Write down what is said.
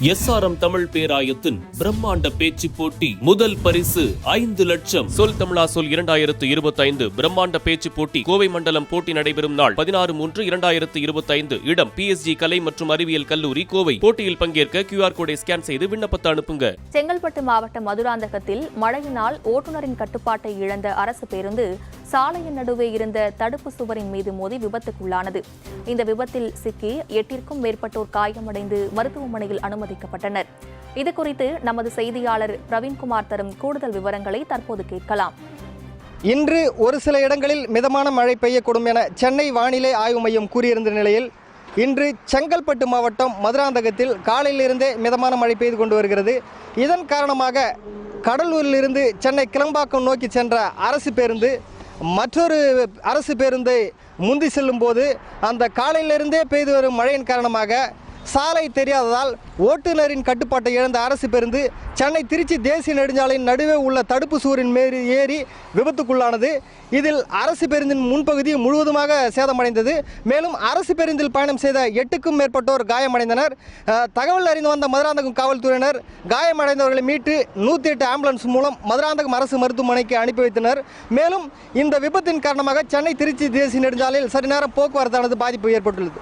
SRM Tamil பேராயத்தின் பிரம்மாண்ட பேச்சு போட்டி முதல் பரிசு 5 லட்சம். சொல் தமிழா சொல் 2025 பிரம்மாண்ட பேச்சு போட்டி கோவை மண்டலம் போட்டி நடைபெறும் நாள் 16/3/2025. இடம் PSG கலை மற்றும் அறிவியல் கல்லூரி கோவை. போட்டியில் பங்கேற்க QR கோடை ஸ்கேன் செய்து விண்ணப்பத்தை அனுப்புங்க. செங்கல்பட்டு மாவட்டம் மதுராந்தகத்தில் மழையினால் ஓட்டுநரின் கட்டுப்பாட்டை இழந்த அரசு பேருந்து சாலையின் நடுவே இருந்த தடுப்பு சுவரின் மீது மோதி விபத்துக்குள்ளானது. இந்த விபத்தில் சிக்கி 8ற்கும் மேற்பட்டோர் காயமடைந்து மருத்துவமனையில் அனுமதிக்கப்பட்டனர். இதுகுறித்து நமது செய்தியாளர் பிரவீன்குமார் தரும் கூடுதல் விவரங்களை தற்போது கேட்கலாம். இன்று ஒரு சில இடங்களில் மிதமான மழை பெய்யக்கூடும் என சென்னை வானிலை ஆய்வு மையம் கூறியிருந்த நிலையில் இன்று செங்கல்பட்டு மாவட்டம் மதுராந்தகத்தில் காலையிலிருந்தே மிதமான மழை பெய்து கொண்டு வருகிறது. இதன் காரணமாக கடலூரிலிருந்து சென்னை கிளம்பாக்கம் நோக்கி சென்ற அரசு பேருந்து மற்றொரு அரசு பேருந்தை முந்தி செல்லும் போது அந்த காலையிலிருந்தே பெய்து வரும் மழையின் காரணமாக சாலை தெரியாததால் ஓட்டுநரின் கட்டுப்பாட்டை இழந்த அரசு பேருந்து சென்னை திருச்சி தேசிய நெடுஞ்சாலையின் நடுவே உள்ள தடுப்பு சுவரின் மேல் ஏறி விபத்துக்குள்ளானது. இதில் அரசு பேருந்தின் முன்பகுதி முழுவதுமாக சேதமடைந்தது. மேலும் அரசு பேருந்தில் பயணம் செய்த 8க்கும் மேற்பட்டோர் காயமடைந்தனர். தகவல் அறிந்து வந்த மதுராந்தகம் காவல்துறையினர் காயமடைந்தவர்களை மீட்டு 108 ஆம்புலன்ஸ் மூலம் மதுராந்தகம் அரசு மருத்துவமனைக்கு அனுப்பி வைத்தனர். மேலும் இந்த விபத்தின் காரணமாக சென்னை திருச்சி தேசிய நெடுஞ்சாலையில் சற்று நேரம் போக்குவரத்தானது பாதிப்பு ஏற்பட்டுள்ளது.